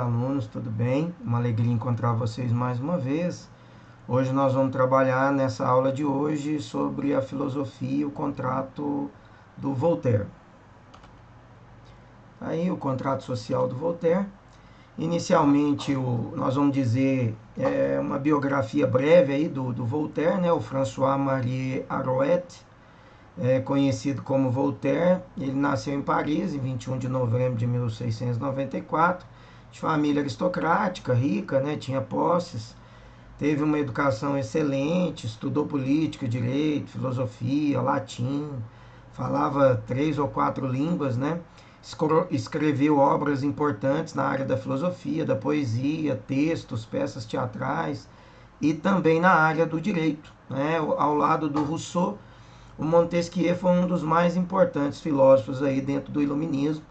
alunos, tudo bem? Uma alegria encontrar vocês mais uma vez. Hoje nós vamos trabalhar nessa aula de hoje sobre a filosofia e o contrato do Voltaire. Aí o contrato social do Voltaire. Inicialmente nós vamos dizer uma biografia breve aí do Voltaire, né? O François-Marie Arouet, conhecido como Voltaire. Ele nasceu em Paris em 21 de novembro de 1694, de família aristocrática, rica, né? Tinha posses, teve uma educação excelente, estudou política, direito, filosofia, latim, falava 3 ou 4 línguas, né? Escreveu obras importantes na área da filosofia, da poesia, textos, peças teatrais e também na área do direito, né? Ao lado do Rousseau, o Montesquieu foi um dos mais importantes filósofos aí dentro do iluminismo.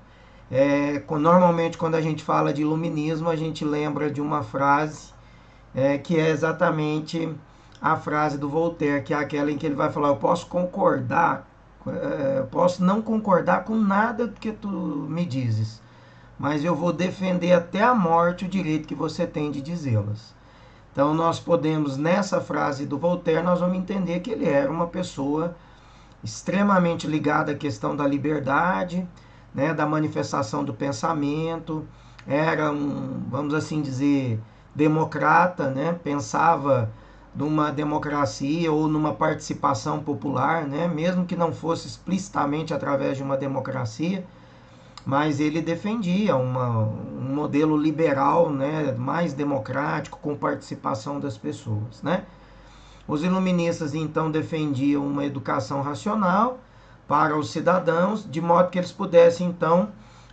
Normalmente, quando a gente fala de iluminismo, a gente lembra de uma frase que é exatamente a frase do Voltaire, que é aquela em que ele vai falar: eu posso concordar, posso não concordar com nada do que tu me dizes, mas eu vou defender até a morte o direito que você tem de dizê-las. Então nós podemos, nessa frase do Voltaire, nós vamos entender que ele era uma pessoa extremamente ligada à questão da liberdade, né, da manifestação do pensamento, era vamos assim dizer, democrata, né, pensava numa democracia ou numa participação popular, né, mesmo que não fosse explicitamente através de uma democracia, mas ele defendia um modelo liberal, né, mais democrático, com participação das pessoas, né. Os iluministas então defendiam uma educação racional para os cidadãos, de modo que eles pudessem então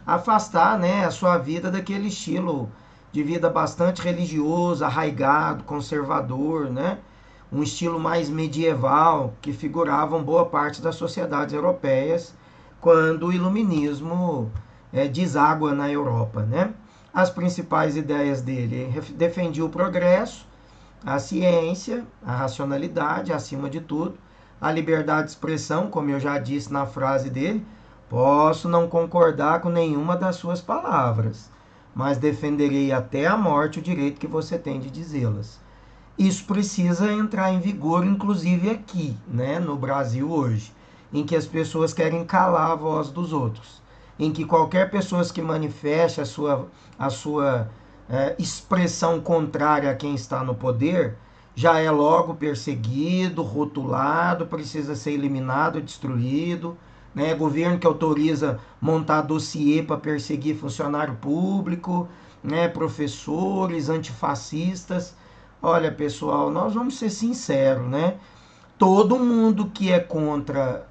afastar, né, a sua vida daquele estilo de vida bastante religioso, arraigado, conservador, né, um estilo mais medieval que figurava em boa parte das sociedades europeias quando o iluminismo deságua na Europa, né. As principais ideias dele: defendia o progresso, a ciência, a racionalidade, acima de tudo, a liberdade de expressão, como eu já disse na frase dele: posso não concordar com nenhuma das suas palavras, mas defenderei até a morte o direito que você tem de dizê-las. Isso precisa entrar em vigor, inclusive aqui, né, no Brasil hoje, em que as pessoas querem calar a voz dos outros, em que qualquer pessoa que manifeste a sua expressão contrária a quem está no poder já é logo perseguido, rotulado, precisa ser eliminado, destruído, né? Governo que autoriza montar dossiê para perseguir funcionário público, né? Professores, antifascistas. Olha, pessoal, nós vamos ser sinceros, né? Todo mundo que é contra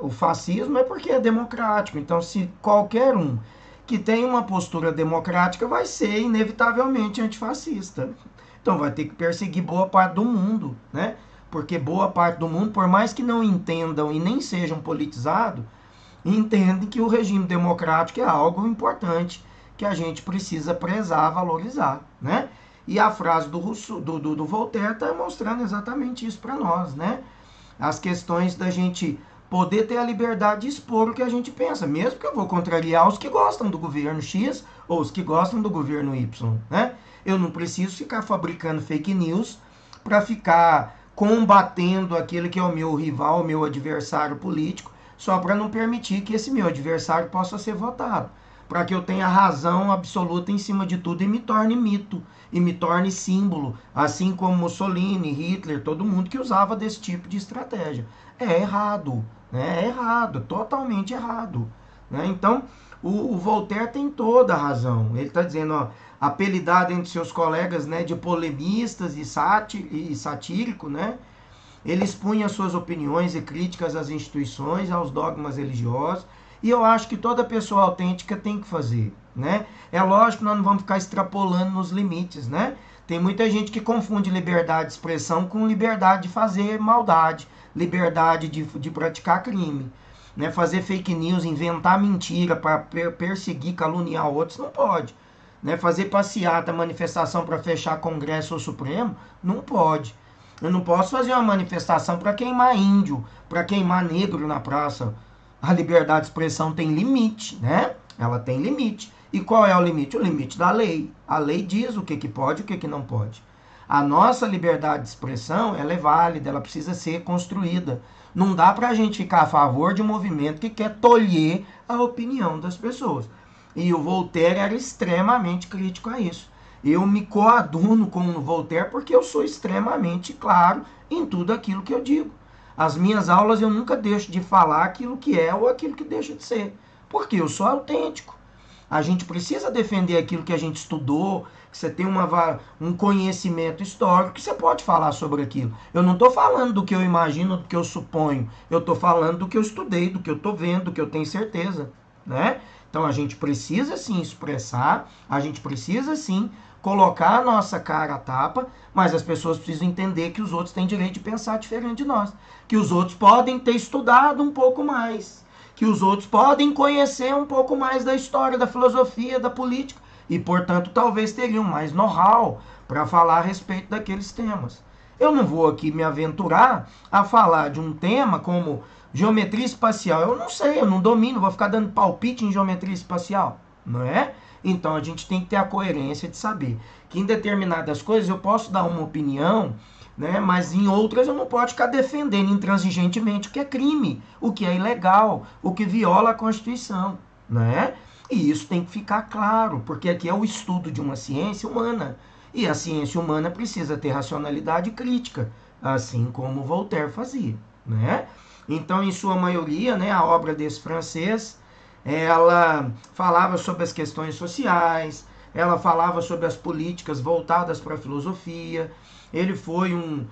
o fascismo é porque é democrático. Então, se qualquer um que tem uma postura democrática vai ser inevitavelmente antifascista. Então vai ter que perseguir boa parte do mundo, né? Porque boa parte do mundo, por mais que não entendam e nem sejam politizados, entendem que o regime democrático é algo importante que a gente precisa prezar, valorizar, né? E a frase do Voltaire está mostrando exatamente isso para nós, né? As questões da gente poder ter a liberdade de expor o que a gente pensa, mesmo que eu vou contrariar os que gostam do governo X ou os que gostam do governo Y, né? Eu não preciso ficar fabricando fake news para ficar combatendo aquele que é o meu rival, o meu adversário político, só para não permitir que esse meu adversário possa ser votado, para que eu tenha razão absoluta em cima de tudo e me torne mito, e me torne símbolo, assim como Mussolini, Hitler, todo mundo que usava desse tipo de estratégia. É errado, né? É errado, totalmente errado, né? Então, o Voltaire tem toda a razão. Ele está dizendo, ó, apelidado entre seus colegas, né, de polemistas e satírico, né? Ele expunha suas opiniões e críticas às instituições, aos dogmas religiosos, e eu acho que toda pessoa autêntica tem que fazer, né? É lógico que nós não vamos ficar extrapolando nos limites, né? Tem muita gente que confunde liberdade de expressão com liberdade de fazer maldade, liberdade de praticar crime, né? Fazer fake news, inventar mentira para perseguir, caluniar outros, não pode, né? Fazer passeata, manifestação para fechar Congresso ou Supremo, não pode. Eu não posso fazer uma manifestação para queimar índio, para queimar negro na praça. A liberdade de expressão tem limite, né? Ela tem limite. E qual é o limite? O limite da lei. A lei diz o que pode e o que não pode. A nossa liberdade de expressão, ela é válida, ela precisa ser construída. Não dá para a gente ficar a favor de um movimento que quer tolher a opinião das pessoas. E o Voltaire era extremamente crítico a isso. Eu me coaduno com o Voltaire porque eu sou extremamente claro em tudo aquilo que eu digo. As minhas aulas eu nunca deixo de falar aquilo que é ou aquilo que deixa de ser. Porque eu sou autêntico. A gente precisa defender aquilo que a gente estudou, que você tem um conhecimento histórico, que você pode falar sobre aquilo. Eu não estou falando do que eu imagino, do que eu suponho. Eu estou falando do que eu estudei, do que eu estou vendo, do que eu tenho certeza. Né? Então a gente precisa sim expressar, a gente precisa sim colocar a nossa cara à tapa, mas as pessoas precisam entender que os outros têm direito de pensar diferente de nós. Que os outros podem ter estudado um pouco mais. Que os outros podem conhecer um pouco mais da história, da filosofia, da política. E, portanto, talvez teriam mais know-how para falar a respeito daqueles temas. Eu não vou aqui me aventurar a falar de um tema como geometria espacial. Eu não sei, eu não domino, vou ficar dando palpite em geometria espacial, não é? Então, a gente tem que ter a coerência de saber que em determinadas coisas eu posso dar uma opinião, né, mas em outras eu não posso ficar defendendo intransigentemente o que é crime, o que é ilegal, o que viola a Constituição, né? E isso tem que ficar claro, porque aqui é o estudo de uma ciência humana. E a ciência humana precisa ter racionalidade crítica, assim como Voltaire fazia, né? Então, em sua maioria, né, a obra desse francês, ela falava sobre as questões sociais, ela falava sobre as políticas voltadas para a filosofia. Ele foi um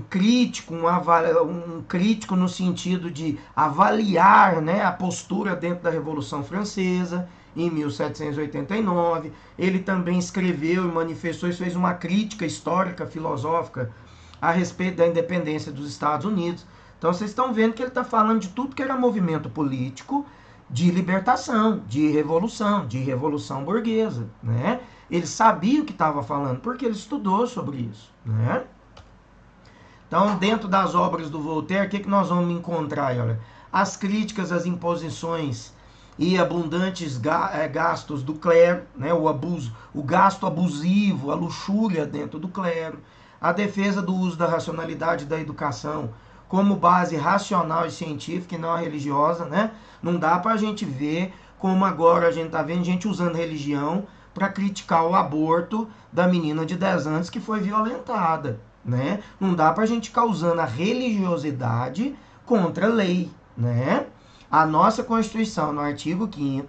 crítico, um crítico no sentido de avaliar, né, a postura dentro da Revolução Francesa, em 1789. Ele também escreveu e manifestou e fez uma crítica histórica, filosófica, a respeito da independência dos Estados Unidos. Então vocês estão vendo que ele está falando de tudo que era movimento político, de libertação, de revolução burguesa, né? Ele sabia o que estava falando, porque ele estudou sobre isso, né? Então, dentro das obras do Voltaire, o que nós vamos encontrar aí? Olha, as críticas às imposições e abundantes gastos do clero, né? O abuso, o gasto abusivo, a luxúria dentro do clero, a defesa do uso da racionalidade da educação como base racional e científica e não religiosa, né? Não dá para a gente ver como agora a gente está vendo gente usando religião para criticar o aborto da menina de 10 anos que foi violentada, né? Não dá para a gente ficar usando a religiosidade contra a lei, né? A nossa Constituição, no artigo 5º,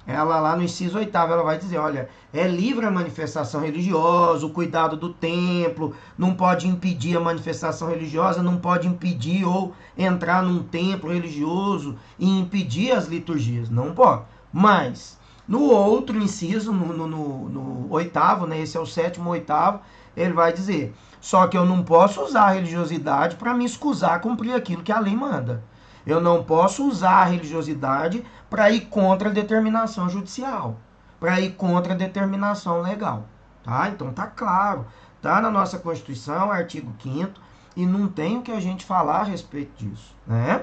ela lá no inciso 8º, ela vai dizer, olha, é livre a manifestação religiosa, o cuidado do templo, não pode impedir a manifestação religiosa, não pode impedir ou entrar num templo religioso e impedir as liturgias, não pode. Mas, no outro inciso, no 8º, né, esse é o 7º, 8º, ele vai dizer, só que eu não posso usar a religiosidade para me escusar a cumprir aquilo que a lei manda. Eu não posso usar a religiosidade para ir contra a determinação judicial, para ir contra a determinação legal. Tá? Então tá claro, tá na nossa Constituição, artigo 5º, e não tem o que a gente falar a respeito disso, né?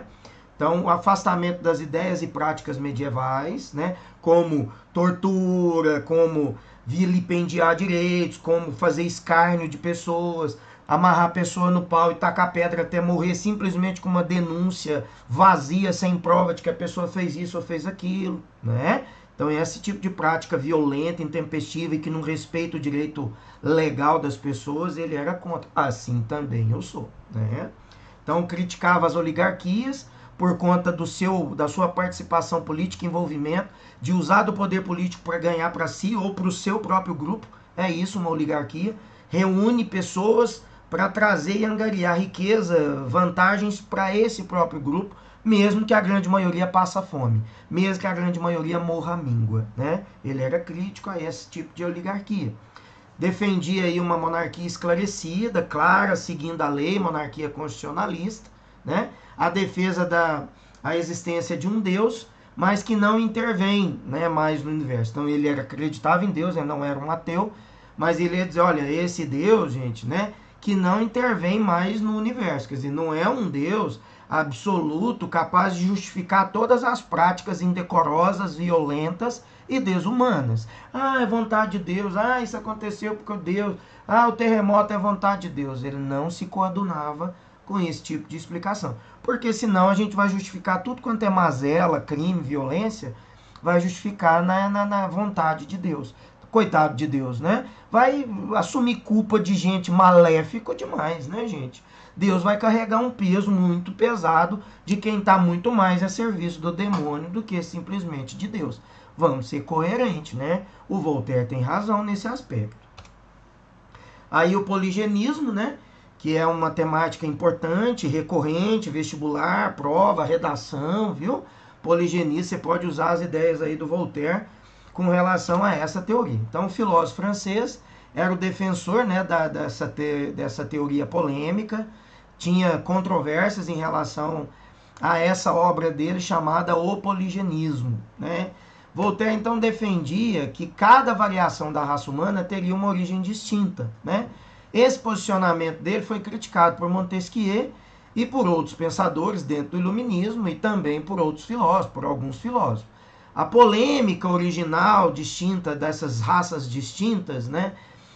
Então, o afastamento das ideias e práticas medievais, né, como tortura, como vilipendiar direitos, como fazer escárnio de pessoas, amarrar a pessoa no pau e tacar pedra até morrer simplesmente com uma denúncia vazia, sem prova de que a pessoa fez isso ou fez aquilo, né? Então, esse tipo de prática violenta, intempestiva e que não respeita o direito legal das pessoas, ele era contra. Assim também eu sou, né? Então, criticava as oligarquias por conta da sua participação política, envolvimento, de usar do poder político para ganhar para si ou para o seu próprio grupo. É isso, uma oligarquia. Reúne pessoas para trazer e angariar riqueza, vantagens para esse próprio grupo, mesmo que a grande maioria passe fome, mesmo que a grande maioria morra à míngua, né? Ele era crítico a esse tipo de oligarquia. Defendia aí uma monarquia esclarecida, clara, seguindo a lei, monarquia constitucionalista, né? A defesa da existência de um Deus, mas que não intervém, né, mais no universo. Então ele acreditava em Deus, ele não era um ateu, mas ele ia dizer, olha, esse Deus, gente, né, que não intervém mais no universo. Quer dizer, não é um Deus absoluto, capaz de justificar todas as práticas indecorosas, violentas e desumanas. Ah, é vontade de Deus. Ah, isso aconteceu porque Deus. Ah, o terremoto é vontade de Deus. Ele não se coadunava com esse tipo de explicação. Porque senão a gente vai justificar tudo quanto é mazela, crime, violência, vai justificar na vontade de Deus. Coitado de Deus, né? Vai assumir culpa de gente maléfica demais, né, gente? Deus vai carregar um peso muito pesado de quem está muito mais a serviço do demônio do que simplesmente de Deus. Vamos ser coerentes, né? O Voltaire tem razão nesse aspecto. Aí o poligenismo, né? Que é uma temática importante, recorrente, vestibular, prova, redação, viu? Poligenismo, você pode usar as ideias aí do Voltaire com relação a essa teoria. Então, o filósofo francês era o defensor, né, dessa teoria polêmica, tinha controvérsias em relação a essa obra dele chamada O Poligenismo, né? Voltaire então defendia que cada variação da raça humana teria uma origem distinta, né? Esse posicionamento dele foi criticado por Montesquieu e por outros pensadores dentro do iluminismo e também por outros filósofos, por alguns filósofos. A polêmica original distinta dessas raças distintas, né?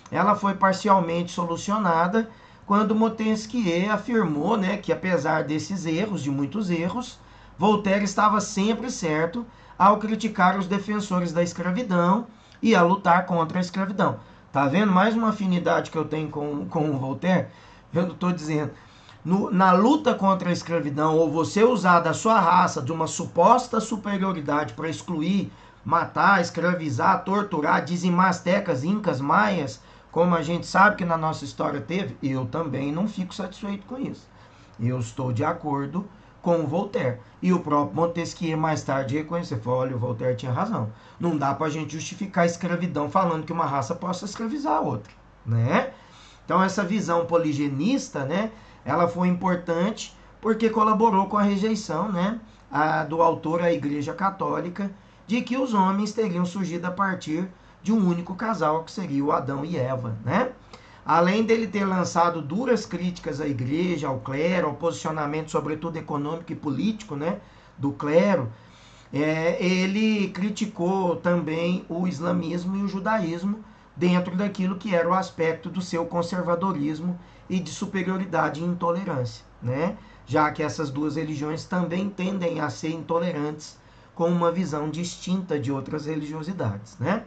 Ela foi parcialmente solucionada quando Montesquieu afirmou, né, que apesar desses erros, de muitos erros, Voltaire estava sempre certo ao criticar os defensores da escravidão e a lutar contra a escravidão. Tá vendo? Mais uma afinidade que eu tenho com o Voltaire. Eu estou dizendo, na luta contra a escravidão, ou você usar da sua raça, de uma suposta superioridade para excluir, matar, escravizar, torturar, dizimar astecas, incas, maias, como a gente sabe que na nossa história teve, eu também não fico satisfeito com isso. Eu estou de acordo com o Voltaire. E o próprio Montesquieu mais tarde reconheceu, falou, olha, o Voltaire tinha razão. Não dá para a gente justificar a escravidão falando que uma raça possa escravizar a outra, né? Então essa visão poligenista, né, ela foi importante porque colaborou com a rejeição, né, do autor à Igreja Católica de que os homens teriam surgido a partir de um único casal, que seria o Adão e Eva, né? Além dele ter lançado duras críticas à igreja, ao clero, ao posicionamento, sobretudo econômico e político, né, do clero, ele criticou também o islamismo e o judaísmo dentro daquilo que era o aspecto do seu conservadorismo e de superioridade e intolerância, né? Já que essas duas religiões também tendem a ser intolerantes com uma visão distinta de outras religiosidades, né?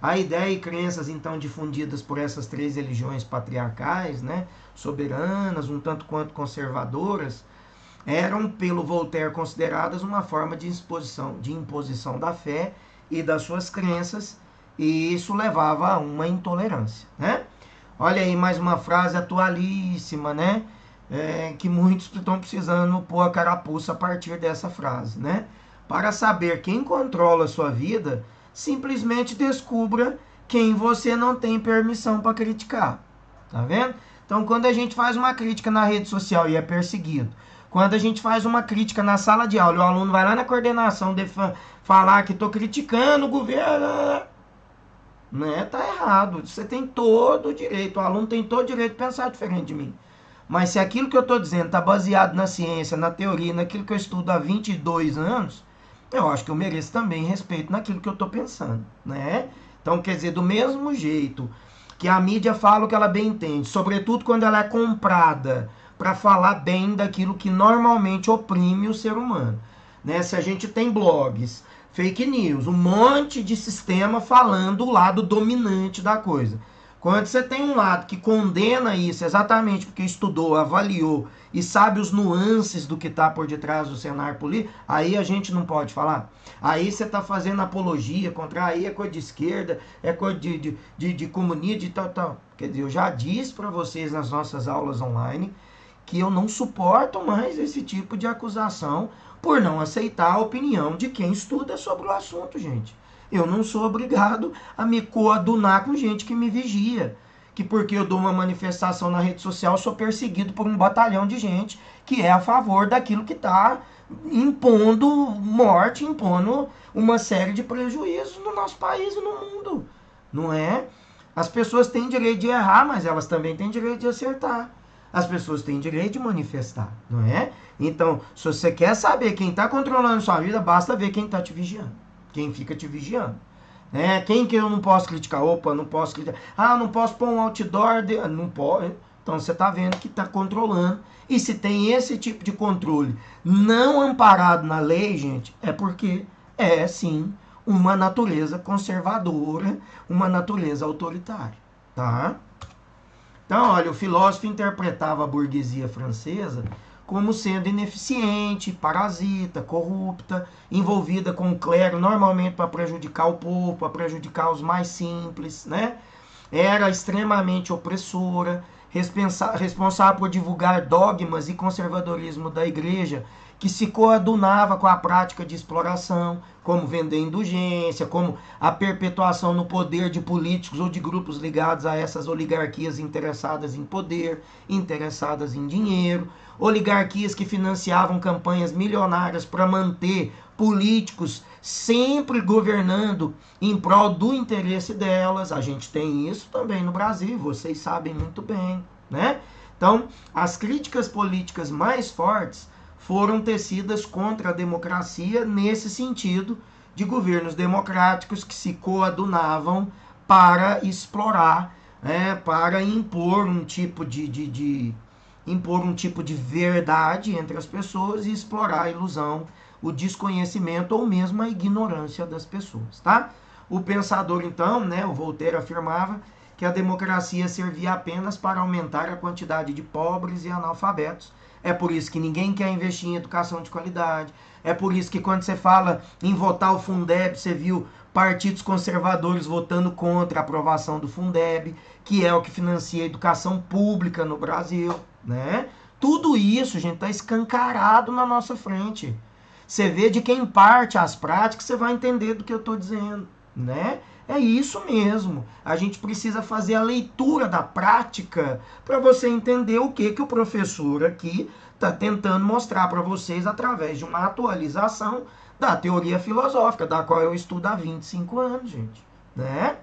A ideia e crenças, então, difundidas por essas três religiões patriarcais, né, soberanas, um tanto quanto conservadoras, eram, pelo Voltaire, consideradas uma forma de imposição da fé e das suas crenças, e isso levava a uma intolerância, né? Olha aí mais uma frase atualíssima, né? Que muitos estão precisando pôr a carapuça a partir dessa frase, né? Para saber quem controla a sua vida, simplesmente descubra quem você não tem permissão para criticar. Tá vendo? Então, quando a gente faz uma crítica na rede social e é perseguido, quando a gente faz uma crítica na sala de aula, o aluno vai lá na coordenação falar que estou criticando o governo, né? Tá errado. Você tem todo o direito, o aluno tem todo o direito de pensar diferente de mim. Mas se aquilo que eu estou dizendo está baseado na ciência, na teoria, naquilo que eu estudo há 22 anos, eu acho que eu mereço também respeito naquilo que eu estou pensando, né? Então, quer dizer, do mesmo jeito que a mídia fala o que ela bem entende, sobretudo quando ela é comprada para falar bem daquilo que normalmente oprime o ser humano, né? Se a gente tem blogs, fake news, um monte de sistema falando o lado dominante da coisa. Quando você tem um lado que condena isso exatamente porque estudou, avaliou e sabe os nuances do que está por detrás do cenário político, aí a gente não pode falar. Aí você está fazendo apologia contra, aí é coisa de esquerda, é coisa de comunismo, de tal. Quer dizer, eu já disse para vocês nas nossas aulas online que eu não suporto mais esse tipo de acusação por não aceitar a opinião de quem estuda sobre o assunto, gente. Eu não sou obrigado a me coadunar com gente que me vigia. Que porque eu dou uma manifestação na rede social, sou perseguido por um batalhão de gente que é a favor daquilo que está impondo morte, impondo uma série de prejuízos no nosso país e no mundo. Não é? As pessoas têm direito de errar, mas elas também têm direito de acertar. as pessoas têm direito de manifestar, não é? Então, se você quer saber quem está controlando sua vida, basta ver quem está te vigiando, quem fica te vigiando. Né? Quem que eu não posso criticar? Opa, não posso criticar. Ah, não posso pôr um outdoor. Não pode. Então você está vendo que está controlando. E se tem esse tipo de controle não amparado na lei, gente, é porque é sim uma natureza conservadora, uma natureza autoritária. Tá? Então, olha, o filósofo interpretava a burguesia francesa como sendo ineficiente, parasita, corrupta, envolvida com o clero, normalmente para prejudicar o povo, para prejudicar os mais simples, né? Era extremamente opressora, responsável por divulgar dogmas e conservadorismo da igreja, que se coadunava com a prática de exploração, como vender indulgência, como a perpetuação no poder de políticos ou de grupos ligados a essas oligarquias interessadas em poder, interessadas em dinheiro, oligarquias que financiavam campanhas milionárias para manter políticos sempre governando em prol do interesse delas. A gente tem isso também no Brasil, vocês sabem muito bem, né? Então, as críticas políticas mais fortes foram tecidas contra a democracia nesse sentido de governos democráticos que se coadunavam para explorar, para impor um tipo de verdade entre as pessoas e explorar a ilusão, o desconhecimento ou mesmo a ignorância das pessoas, tá? O pensador, então, o Voltaire afirmava que a democracia servia apenas para aumentar a quantidade de pobres e analfabetos. É por isso que ninguém quer investir em educação de qualidade. É por isso que quando você fala em votar o Fundeb, você viu partidos conservadores votando contra a aprovação do Fundeb, que é o que financia a educação pública no Brasil, né? Tudo isso, gente, está escancarado na nossa frente. Você vê de quem parte as práticas, você vai entender do que eu estou dizendo, né? É isso mesmo. A gente precisa fazer a leitura da prática para você entender o que o professor aqui está tentando mostrar para vocês através de uma atualização da teoria filosófica, da qual eu estudo há 25 anos, gente, né?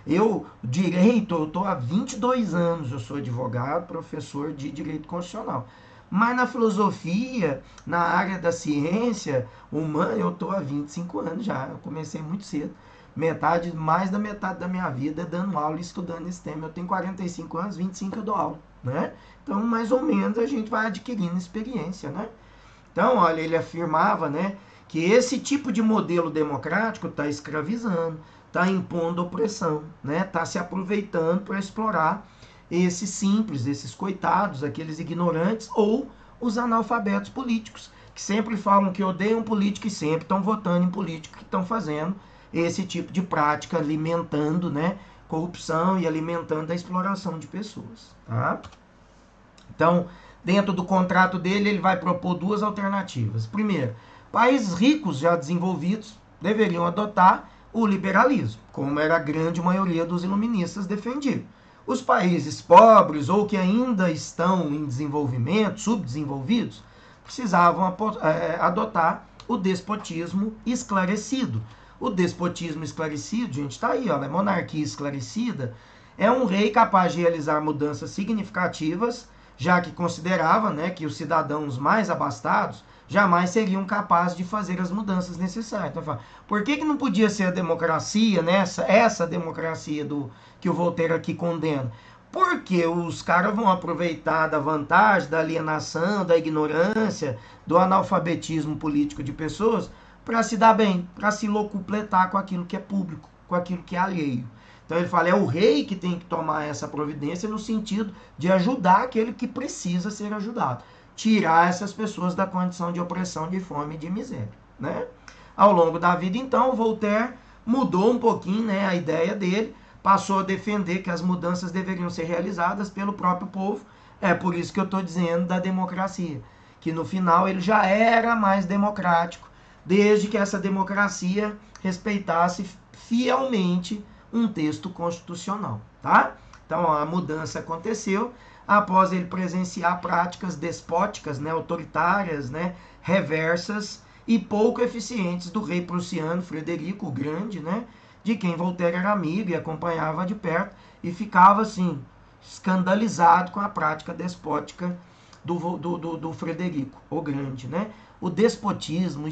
Eu estou há 22 anos, eu sou advogado, professor de direito constitucional. Mas na filosofia, na área da ciência humana, eu estou há 25 anos já. Eu comecei muito cedo. Mais da metade da minha vida dando aula e estudando esse tema. Eu tenho 45 anos, 25 eu dou aula, né? Então, mais ou menos, a gente vai adquirindo experiência, né? Então, olha, ele afirmava, né, que esse tipo de modelo democrático está escravizando, está impondo opressão, né? Está se aproveitando para explorar esses simples, esses coitados, aqueles ignorantes ou os analfabetos políticos, que sempre falam que odeiam político e sempre estão votando em políticos que estão fazendo esse tipo de prática, alimentando, né, corrupção e alimentando a exploração de pessoas. Tá? Então, dentro do contrato dele, ele vai propor duas alternativas. Primeiro, países ricos já desenvolvidos deveriam adotar o liberalismo, como era a grande maioria dos iluministas defendiam. Os países pobres ou que ainda estão em desenvolvimento, subdesenvolvidos, precisavam adotar o despotismo esclarecido. O despotismo esclarecido, gente, está aí, ó, a monarquia esclarecida é um rei capaz de realizar mudanças significativas, já que considerava, né, que os cidadãos mais abastados jamais seriam capazes de fazer as mudanças necessárias. Então, por que não podia ser a democracia, né, essa democracia que o Voltaire aqui condena? Porque os caras vão aproveitar da vantagem, da alienação, da ignorância, do analfabetismo político de pessoas para se dar bem, para se locupletar com aquilo que é público, com aquilo que é alheio. Então ele fala, é o rei que tem que tomar essa providência no sentido de ajudar aquele que precisa ser ajudado. Tirar essas pessoas da condição de opressão, de fome e de miséria, né? Ao longo da vida, então, Voltaire mudou um pouquinho, né, a ideia dele, passou a defender que as mudanças deveriam ser realizadas pelo próprio povo. É por isso que eu estou dizendo da democracia, que no final ele já era mais democrático, desde que essa democracia respeitasse fielmente um texto constitucional, tá? Então, a mudança aconteceu após ele presenciar práticas despóticas, né, autoritárias, né, reversas e pouco eficientes do rei prussiano Frederico o Grande, né, de quem Voltaire era amigo e acompanhava de perto e ficava assim, escandalizado com a prática despótica do Frederico o Grande, né? O despotismo,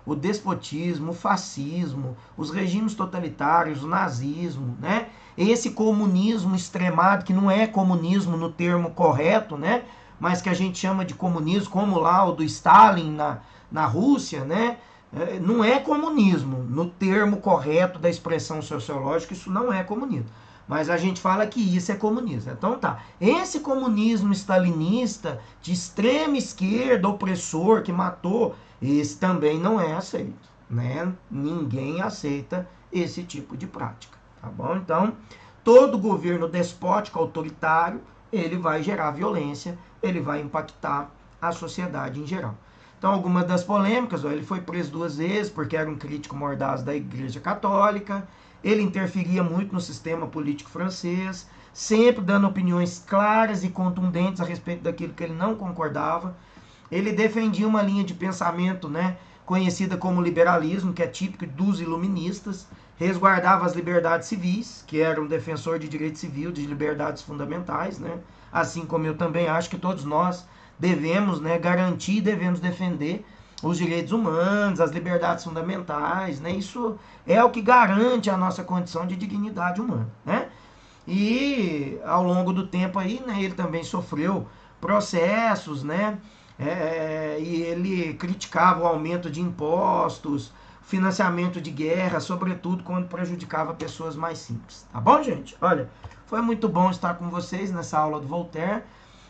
o despotismo, o fascismo, os regimes totalitários, o nazismo, né? Esse comunismo extremado, que não é comunismo no termo correto, né? Mas que a gente chama de comunismo, como lá o do Stalin na Rússia, né? Não é comunismo no termo correto da expressão sociológica, isso não é comunismo. Mas a gente fala que isso é comunismo. Então tá, esse comunismo stalinista de extrema esquerda, opressor, que matou, esse também não é aceito, né? Ninguém aceita esse tipo de prática, tá bom? Então, todo governo despótico, autoritário, ele vai gerar violência, ele vai impactar a sociedade em geral. Então, algumas das polêmicas, ele foi preso 2 vezes porque era um crítico mordaz da Igreja Católica, ele interferia muito no sistema político francês, sempre dando opiniões claras e contundentes a respeito daquilo que ele não concordava. Ele defendia uma linha de pensamento, né, conhecida como liberalismo, que é típico dos iluministas, resguardava as liberdades civis, que era um defensor de direito civil, de liberdades fundamentais, né, assim como eu também acho que todos nós devemos, né, garantir e devemos defender os direitos humanos, as liberdades fundamentais, né? Isso é o que garante a nossa condição de dignidade humana, né? E ao longo do tempo aí, né, ele também sofreu processos, né? E ele criticava o aumento de impostos, financiamento de guerra, sobretudo quando prejudicava pessoas mais simples. Tá bom, gente? Olha, foi muito bom estar com vocês nessa aula do Voltaire.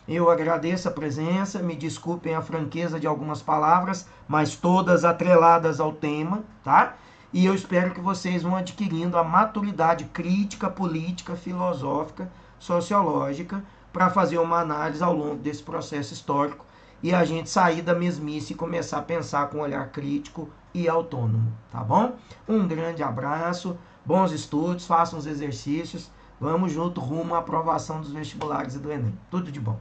Eu agradeço a presença, me desculpem a franqueza de algumas palavras, mas todas atreladas ao tema, tá? E eu espero que vocês vão adquirindo a maturidade crítica, política, filosófica, sociológica, para fazer uma análise ao longo desse processo histórico e a gente sair da mesmice e começar a pensar com um olhar crítico e autônomo, tá bom? Um grande abraço, bons estudos, façam os exercícios, vamos junto rumo à aprovação dos vestibulares e do Enem. Tudo de bom.